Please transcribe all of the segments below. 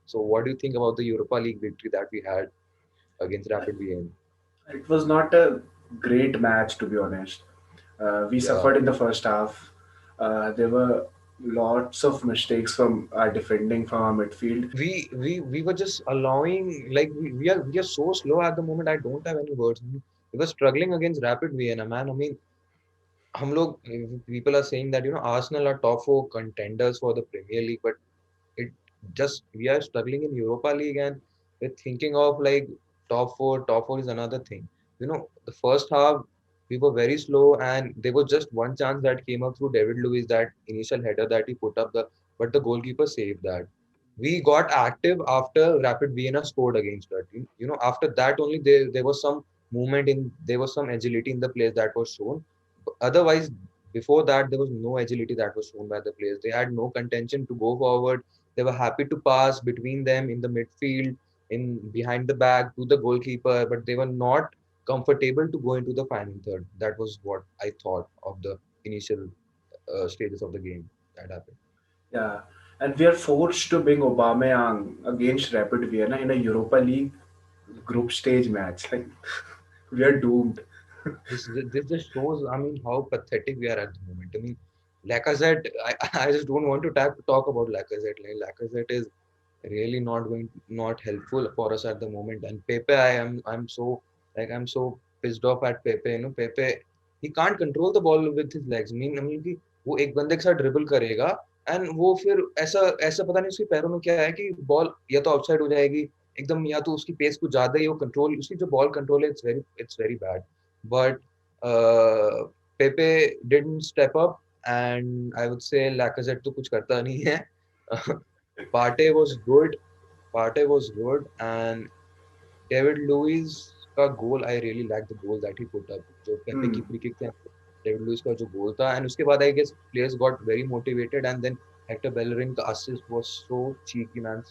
So what do you think about the Europa League victory that we had against Rapid Vienna? It was not a great match, to be honest. We Yeah, suffered in the first half. There were lots of mistakes from our defending, from our midfield. we were just allowing, like, we are so slow at the moment. I don't have any words. We were struggling against Rapid Vienna, man. I mean, हम लोग, people are saying that, Arsenal are top four contenders for the Premier League, but it just, we are struggling in Europa League, and we're thinking of like top four. Top four is another thing. The first half we were very slow, and there was just one chance that came up through David Luiz, that initial header that he put up, but the goalkeeper saved that. We got active after Rapid Vienna scored against us. After that only there was some movement there was some agility in the players that was shown. Otherwise, before that, there was no agility that was shown by the players. They had no contention to go forward. They were happy to pass between them in the midfield, in behind the back to the goalkeeper, but they were not comfortable to go into the final third. That was what I thought of the initial stages of the game that happened. Yeah, and we are forced to bring Aubameyang against Rapid Vienna in a Europa League group stage match. Like, we are doomed. This just shows, I mean, how pathetic we are at the moment. I mean, Lacazette, I just don't want to talk about Lacazette. Like, Lacazette is really not helpful for us at the moment. And Pepe, I'm so pissed off at Pepe. Pepe, he can't control the ball with his legs. I mean कि वो एक बंदे के साथ dribble करेगा, and वो फिर ऐसा ऐसा पता नहीं उसके पैरों में क्या है कि बॉल या तो आउटसाइड हो जाएगी एकदम, या तो उसकी पेस कुछ ज्यादा ही, वो कंट्रोल, उसकी जो बॉल कंट्रोल है, it's very bad. But Pepe didn't step up, and I would say Lacazette तो कुछ करता नहीं है. Partey was good. Partey was good, and David Luiz का गोल, I really like the goal that he put up. जो Pepe की Hmm. Free kick थी, David Luiz का जो गोल था, एंड उसके बाद I guess players got very motivated, and then Hector Bellerin का assist was so cheeky, man,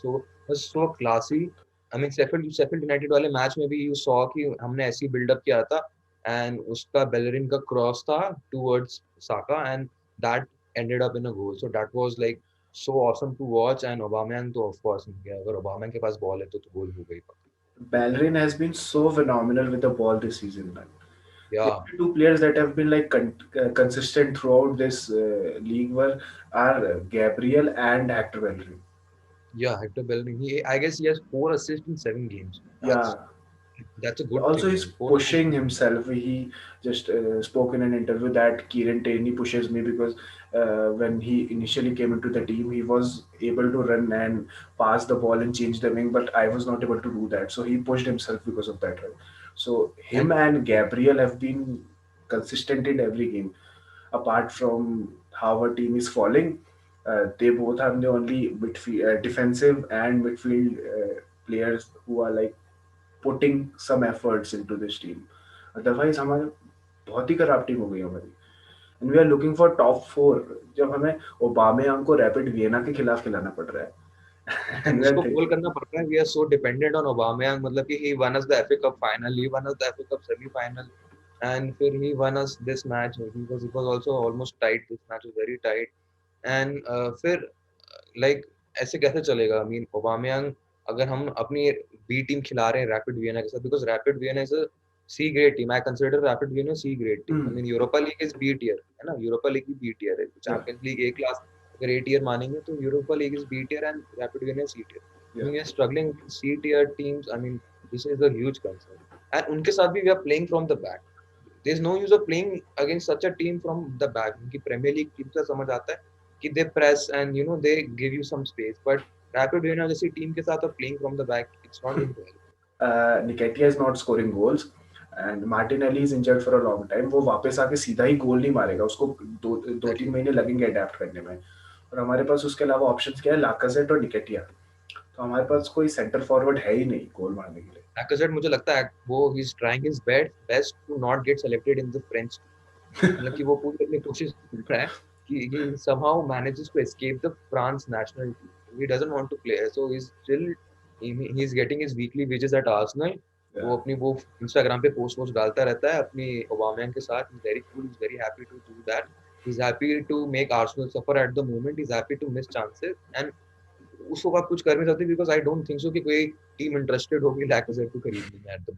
was so classy. I mean, Sheffield United वाले मैच में भी you saw कि हमने ऐसी बिल्डअप किया था, and उसका Bellerin का क्रॉस था towards Saka, and that ended up in a goal. So that was like so awesome to watch. And Aubameyang तो of course, अगर Aubameyang के पास बॉल है तो गोल हो गई. Bellerin has been so phenomenal with the ball this season, man. The Yeah. only two players that have been like consistent throughout this league were are Gabriel and Hector Bellerin. Yeah, Hector Bellerin. I guess he has 4 assists in 7 games. Yeah. That's a good Also, thing, he's man. 4 assists. pushing himself. He just spoke in an interview that Kieran Tierney pushes me because when he initially came into the team, he was able to run and pass the ball and change the wing, but I was not able to do that. So he pushed himself because of that. Right? So him And and Gabriel have been consistent in every game. Apart from how our team is falling, they both have the only midfield, defensive and midfield players who are like putting some efforts into this team. Otherwise हमारे बहुत ही खराब team हो गई हमारी. And we are looking for top four. जब हमें Aubameyang को rapid Vienna के खिलाफ खिलाना पड़ रहा है. And we are उसको गोल thinking, करना पड़ रहा है. We are so dependent on Aubameyang. मतलब कि he won us the FA Cup final, he won us the FA Cup semi final, and फिर he won us this match. He was also almost tight. This match was very tight. And फिर like ऐसे कैसे चलेगा? I mean, Aubameyang, अगर हम अपनी B team खिला रहे हैं रैपिड वियना के साथ, because rapid Vienna is a C grade team. I consider rapid Vienna C grade team. I hmm, mean, Europa league is B tier, है ना? यूरोपा लीग भी B tier है. yeah, champions league A class अगर A tier मानेंगे, तो Europa league is B tier and rapid Vienna C tier. yeah. I mean, we are struggling with C tier teams. I mean, this is a huge concern. And उनके साथ भी we are playing from the back. There's no use of playing against such a team from the back. उनकी premiere league team से समझ आता है कि they press and they give you some space. But Rapid Vienna जैसी team के साथ playing from the back, it's not going to help. Nketiah is not scoring goals. And Martinelli is injured for a long time. वो वापस आके सीधा ही गोल नहीं मारेगा. उसको दो दो तीन Exactly. महीने लगेंगे अडेप्ट करने में. और हमारे पास उसके अलावा ऑप्शंस क्या है? लाकाजेट और निकेटिया. तो हमारे पास कोई सेंटर फॉरवर्ड है ही नहीं गोल मारने के लिए. Lacazette मुझे लगता है वो he's trying his best to not get selected in the French team. मतलब कि वो पूरी अपनी कोशिश कर रहा है कि he somehow manages to escape the France national team. He doesn't want to play, so he's getting his weekly wages at Arsenal. वो अपनी वो Instagram पे पोस्ट वोस्ट डालता रहता है अपनी Aubameyang के साथ. He's very cool. He's very happy to do that. He's happy to make Arsenal suffer at the moment. He's happy to miss chances. And उसको आप कुछ कर नहीं सकते, because I don't think so कि कोई टीम इंटरेस्टेड होगी लैकेजेट को खरीदने में एट द